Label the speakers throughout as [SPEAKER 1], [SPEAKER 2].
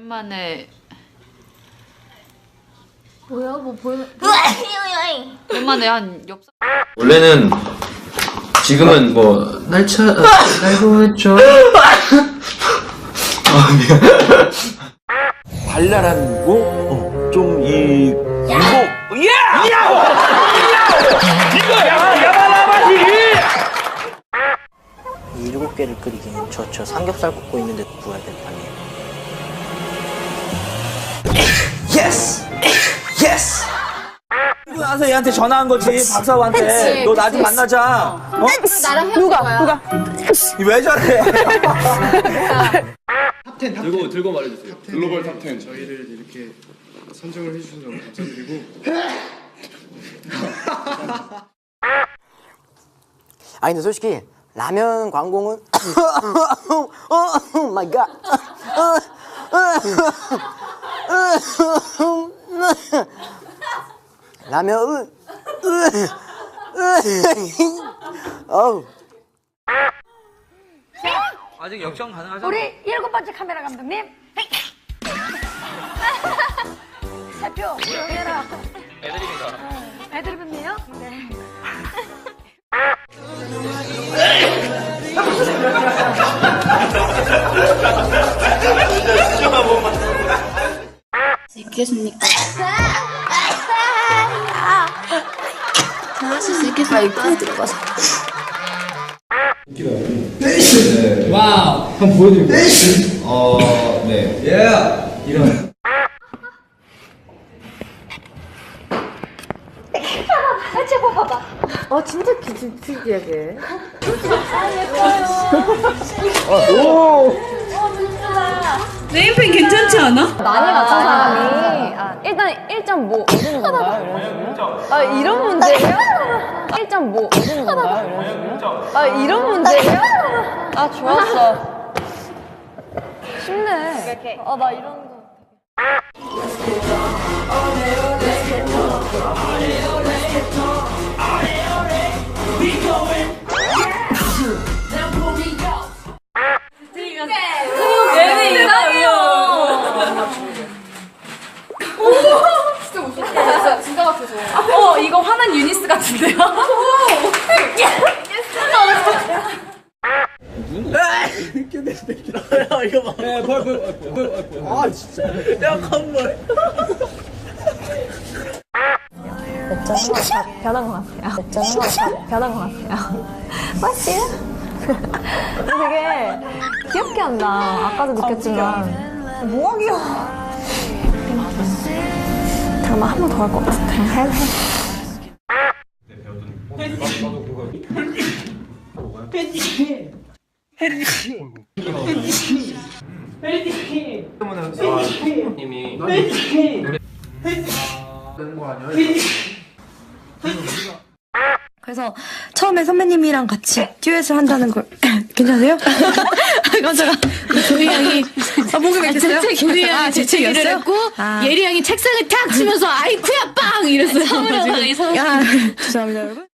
[SPEAKER 1] 오랜만에
[SPEAKER 2] 뭐야? 뭐 보여?
[SPEAKER 1] 오랜만에 한 엽서.
[SPEAKER 3] 원래는 지금은 뭐 날고 했죠. 미안.
[SPEAKER 4] 발랄하고 좀이 무거.
[SPEAKER 5] 이 7개를 끓이기엔 저 삼겹살 굽고 있는데 구워야 될 거 아니에요.
[SPEAKER 4] 예스! 예스! 그리고 나서 얘한테 전화한 거지, 박사부한테.
[SPEAKER 2] 그치,
[SPEAKER 4] 너 나 좀
[SPEAKER 2] 그치.
[SPEAKER 4] 만나자. 어?
[SPEAKER 2] 나랑 누가?
[SPEAKER 4] 왜 저래?
[SPEAKER 3] 들고 말해주세요.
[SPEAKER 6] 글로벌 탑10 저희를 이렇게 선정을 해주셔서 너무 감사드리고
[SPEAKER 5] 아니 근데 솔직히 라면 광고는 오 마이 갓. 라면 어우.
[SPEAKER 4] 아직 역정 가능하죠?
[SPEAKER 2] 우리 7번째 카메라 감독님. 대표 조용해라.
[SPEAKER 4] 애드립이다.
[SPEAKER 2] 애드립이에요? 네.
[SPEAKER 7] 있겠습니까? 잘하실 수 있겠습니까? 빨리 들어가서.
[SPEAKER 3] 와우. 한번 보여드릴게요. 네. 예. 이런.
[SPEAKER 1] 진짜 특이하게.
[SPEAKER 7] 네임펜 괜찮지 않아?
[SPEAKER 1] 많이 맞춘 사람이 일단 1.5 얻는 건가요? 이런 식으로? 이런 문제예요? 1.5 얻는 건가요? 이런 식으로? 이런 문제예요? 좋았어. 쉽네. 나 이런 거.
[SPEAKER 7] 이거 화난 유니스 같은데요?
[SPEAKER 4] 야, 이거 봐. 아, 진짜. 야, 컴볼.
[SPEAKER 2] 몇점은 다 변한 것 같아요. 몇점은 다 변한 것 같아요. 맞지? 되게 귀엽게 한다. 아까도 느꼈지만. 뭐가 귀여워? 잠깐만 한 번 더 할 것 같아. 해.
[SPEAKER 7] 그래서 처음에 선배님이랑 같이 듀엣을 한다는 걸 괜찮으세요? 깜짝아. 조이 양이 목이 맥혔어요? 조이 양이 재채기를 했고 예리 양이 책상을 탁 치면서 아이쿠야 빵 이랬어요. 서울에 야 죄송합니다 여러분.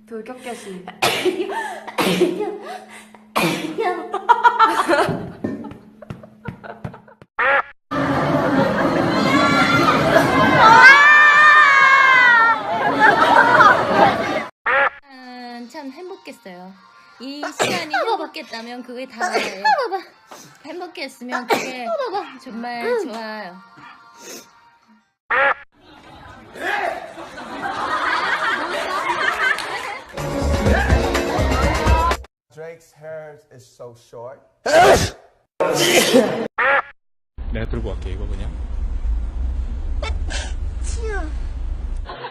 [SPEAKER 1] 돌격개시.
[SPEAKER 8] 참 행복했어요. 이 시간이 행복했다면 그게 다예요. 행복했으면 그게 정말 좋아요.
[SPEAKER 6] Drake's hair is so short.
[SPEAKER 9] 내가 들고 갈게 이거 그냥.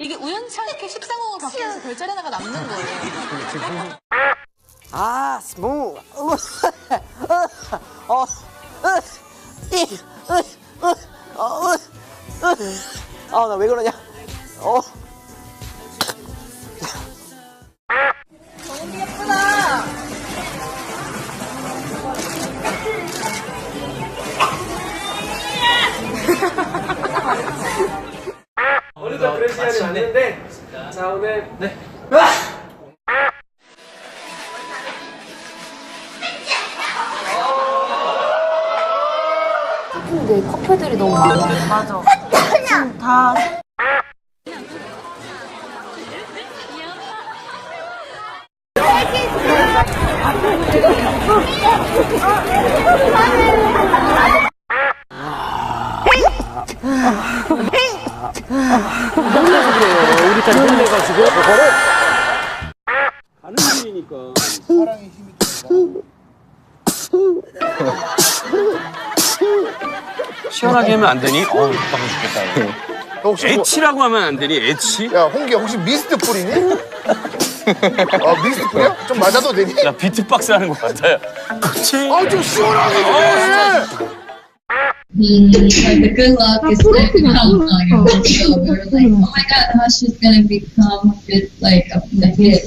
[SPEAKER 7] 이게 우연찮게 13호가 바뀌면서 별자리 하나가 남는 거예요.
[SPEAKER 5] 아, 스무. 아, 나 왜 그러냐?
[SPEAKER 4] 오늘도 그런 시간이 왔는데 자 오늘 네.
[SPEAKER 1] 근데 커플들이 너무 많아. 맞아. 지금 다.
[SPEAKER 4] 우리 잘 혼내가지고 가는 길이니까 사랑의 힘이 시원하게 하면 안 되니? 어우 답답해 죽겠다.
[SPEAKER 6] 혹시
[SPEAKER 4] 애치라고 하면 안 되니? 애치?
[SPEAKER 6] 야 홍기야 혹시 미스트 뿌리니? 미스트 뿌려? 좀 맞아도 되니?
[SPEAKER 4] 야 비트박스 하는 것 같아요. 그치?
[SPEAKER 6] 좀 시원하게 해.
[SPEAKER 10] The good luck is like comes on your video. We were like, oh my god, how she's gonna become like a hit.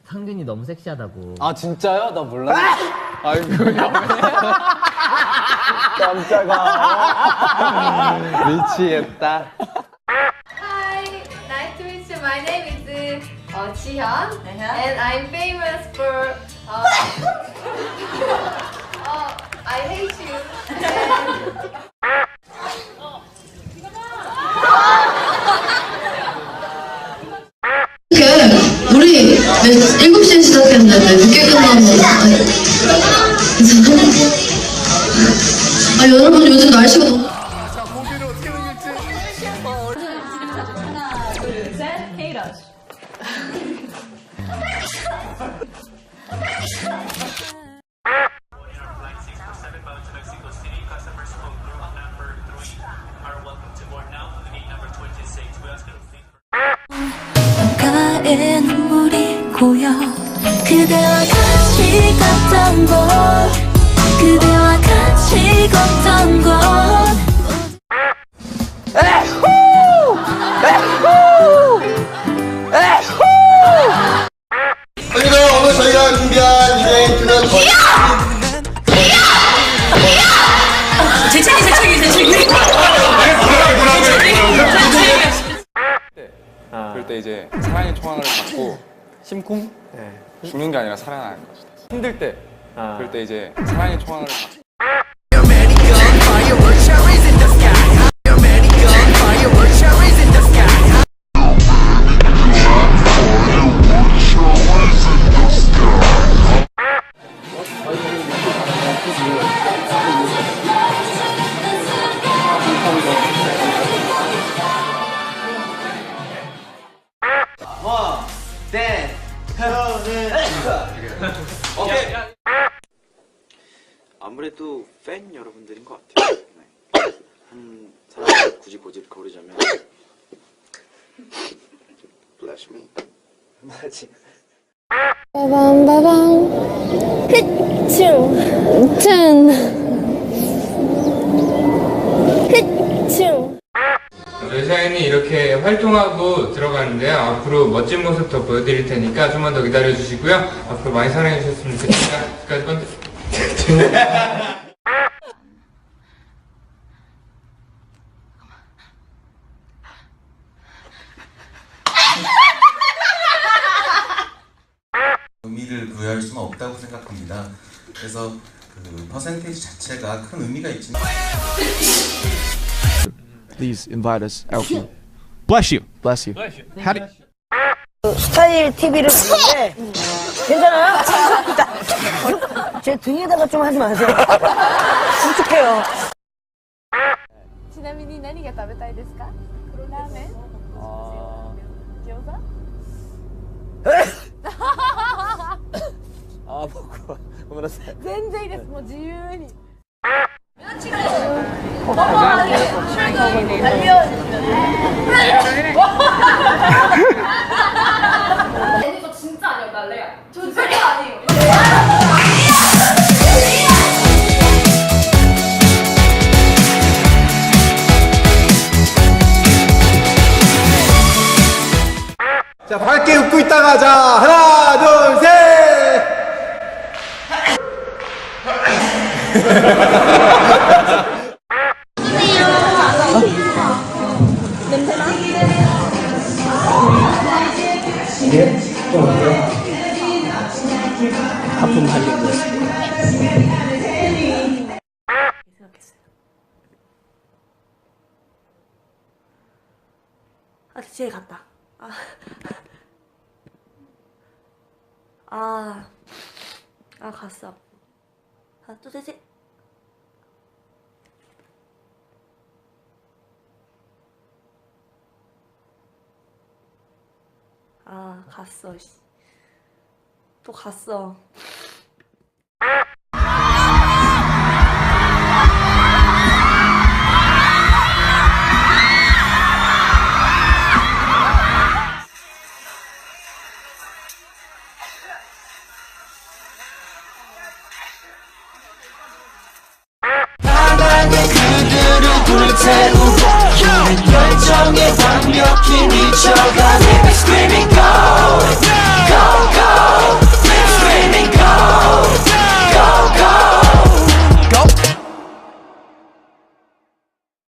[SPEAKER 11] 상균이 너무 섹시하다고.
[SPEAKER 5] 아, 진짜요? 나 몰라. 아이고, 깜짝아. 미치겠다.
[SPEAKER 2] Hi, nice to meet you. My name is Jihyun, and I'm famous for I hate you.
[SPEAKER 10] 우리 7시에 시작했는데 늦게 끝나면 여러분 요즘 날씨가 너무
[SPEAKER 6] 자 공개를 어떻게 넘길지.
[SPEAKER 2] 하나, 둘, 셋, 헤이러스.
[SPEAKER 10] 가의 눈물이 고여 그대와 같이 걷던 곳 그대와 같이 걷던 곳
[SPEAKER 3] 오늘 저희가 준비한 이벤트는
[SPEAKER 10] 제 책이
[SPEAKER 9] 그럴 때 이제 사랑의 총알을 받고 심쿵? 죽는 게 아니라 살아나는 거죠. 힘들 때 그럴 때 이제 사랑의 총알을 받고
[SPEAKER 5] 아무래도 팬 여러분들인 것 같아요. 한 사람을 굳이 고르자면 Bless me. 맞지.
[SPEAKER 1] 빠밤빠밤. 끝.
[SPEAKER 9] 저희 사연이 이렇게 활동하고 들어가는데요. 앞으로 멋진 모습 더 보여드릴 테니까 좀만 더 기다려주시고요. 앞으로 많이 사랑해주셨으면 좋겠습니다. 지금까지 건데.
[SPEAKER 3] 의미를 부여할 수는 없다고 생각합니다. 그래서 그 퍼센테이지 자체가 큰 의미가 있지만.
[SPEAKER 4] Please invite us out. Bless you. Bless you. How do
[SPEAKER 7] 스타일 TV를 보는데 괜찮아요? 제 등에다가 좀 하지 마세요. 끔찍해요.
[SPEAKER 2] ちなみに何が食べたいですか？ラーメン？餃子？
[SPEAKER 5] 僕はごめんなさい。
[SPEAKER 2] 全然いいです。もう自由に。 저 진짜 아니에요, 날래요. 저 진짜 아니에요.
[SPEAKER 4] 입고 있다가 자 하나 둘 셋.
[SPEAKER 11] 하품 하려고 했어요.
[SPEAKER 7] 아, 뒤에 갔다. 갔어. 하나, 둘, 셋. 갔어. 또 갔어.
[SPEAKER 12] 그들을 불태우고 열정에 완벽히 미쳐가